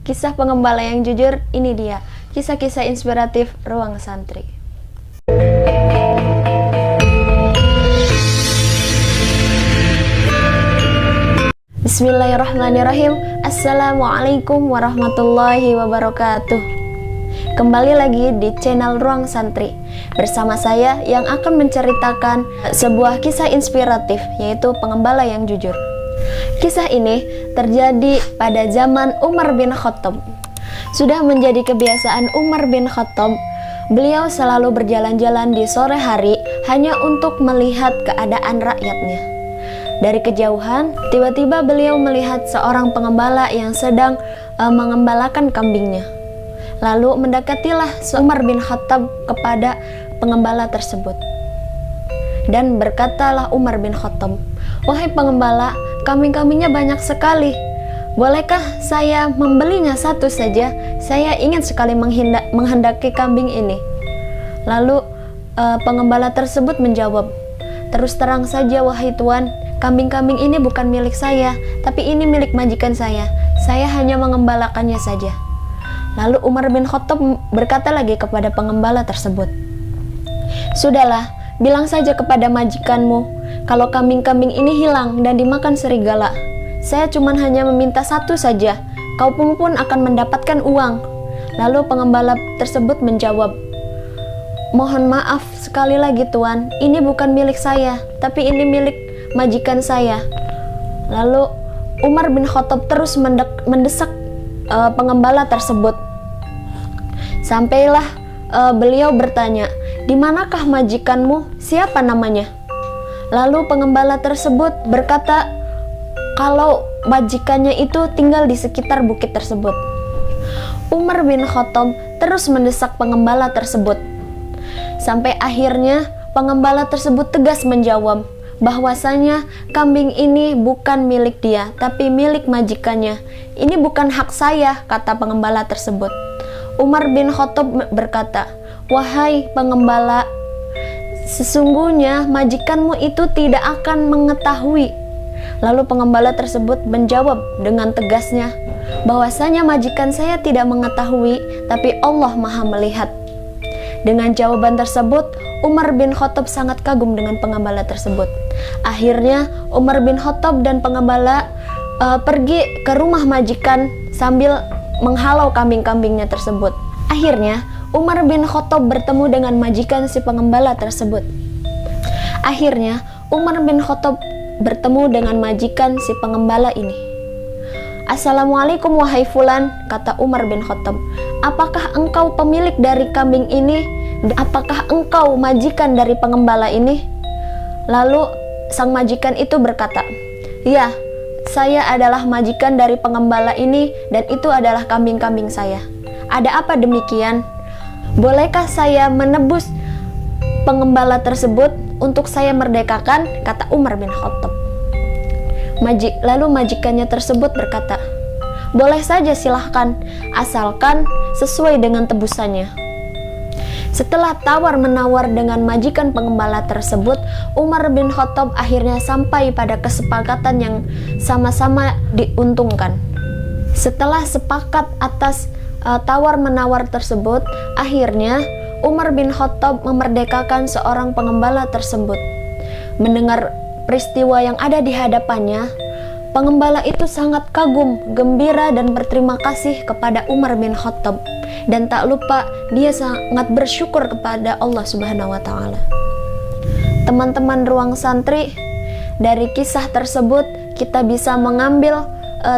kisah pengembala yang jujur, ini dia, kisah-kisah inspiratif Ruang Santri. Bismillahirrahmanirrahim. Assalamualaikum warahmatullahi wabarakatuh. Kembali lagi di channel Ruang Santri bersama saya yang akan menceritakan sebuah kisah inspiratif, yaitu pengembala yang jujur. Kisah ini terjadi pada zaman Umar bin Khattab. Sudah menjadi kebiasaan Umar bin Khattab, beliau selalu berjalan-jalan di sore hari hanya untuk melihat keadaan rakyatnya. Dari kejauhan, tiba-tiba beliau melihat seorang pengembala yang sedang mengembalakan kambingnya. Lalu mendekatilah Umar bin Khattab kepada pengembala tersebut. Dan berkatalah Umar bin Khattab, "Wahai pengembala, kambing-kambingnya banyak sekali. Bolehkah saya membelinya satu saja? Saya ingin sekali menghendaki kambing ini." Lalu pengembala tersebut menjawab, "Terus terang saja wahai tuan, kambing-kambing ini bukan milik saya, tapi ini milik majikan saya. Saya hanya mengembalakannya saja." Lalu Umar bin Khattab berkata lagi kepada pengembala tersebut, "Sudahlah, bilang saja kepada majikanmu kalau kambing-kambing ini hilang dan dimakan serigala. Saya cuma hanya meminta satu saja, kau pun akan mendapatkan uang." Lalu pengembala tersebut menjawab, "Mohon maaf sekali lagi tuan, ini bukan milik saya, tapi ini milik majikan saya." Lalu Umar bin Khattab terus mendesak pengembala tersebut. Sampailah beliau bertanya, "Di manakah majikanmu? Siapa namanya?" Lalu pengembala tersebut berkata kalau majikannya itu tinggal di sekitar bukit tersebut. Umar bin Khattab terus mendesak pengembala tersebut. Sampai akhirnya pengembala tersebut tegas menjawab bahwasanya kambing ini bukan milik dia, tapi milik majikannya. "Ini bukan hak saya," kata pengembala tersebut. Umar bin Khattab berkata, "Wahai pengembala, sesungguhnya majikanmu itu tidak akan mengetahui." Lalu pengembala tersebut menjawab dengan tegasnya bahwasanya majikan saya tidak mengetahui, tapi Allah Maha melihat. Dengan jawaban tersebut, Umar bin Khattab sangat kagum dengan pengembala tersebut. Akhirnya Umar bin Khattab dan pengembala pergi ke rumah majikan sambil menghalau kambing-kambingnya tersebut. Akhirnya Umar bin Khattab bertemu dengan majikan si pengembala tersebut. Akhirnya Umar bin Khattab bertemu dengan majikan si pengembala ini. "Assalamualaikum wahai fulan," kata Umar bin Khattab. "Apakah engkau pemilik dari kambing ini? Apakah engkau majikan dari pengembala ini?" Lalu sang majikan itu berkata, "Ya, saya adalah majikan dari pengembala ini dan itu adalah kambing-kambing saya. Ada apa demikian? Bolehkah saya menebus pengembala tersebut untuk saya merdekakan?" kata Umar bin Khattab. Lalu majikannya tersebut berkata, "Boleh saja, silahkan, asalkan sesuai dengan tebusannya." Setelah tawar-menawar dengan majikan pengembala tersebut, Umar bin Khattab akhirnya sampai pada kesepakatan yang sama-sama diuntungkan. Setelah sepakat atas tawar-menawar tersebut, akhirnya Umar bin Khattab memerdekakan seorang pengembala tersebut. Mendengar peristiwa yang ada di hadapannya, pengembala itu sangat kagum, gembira, dan berterima kasih kepada Umar bin Khattab. Dan tak lupa dia sangat bersyukur kepada Allah Subhanahu wa Ta'ala. Teman-teman Ruang Santri, dari kisah tersebut kita bisa mengambil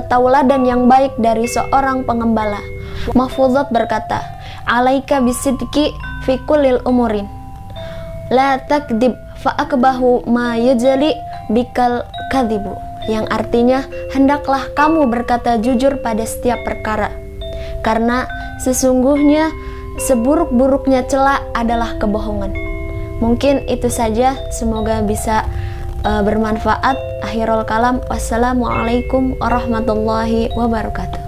tauladan yang baik dari seorang pengembala. Mahfuzat berkata, "Alaika bisidqi fi kullil umurin, la takdib fa akbahu ma yujali bikal kadhibu." Yang artinya, hendaklah kamu berkata jujur pada setiap perkara, karena sesungguhnya seburuk-buruknya cela adalah kebohongan. Mungkin itu saja, semoga bisa bermanfaat. Akhirul kalam, wassalamualaikum warahmatullahi wabarakatuh.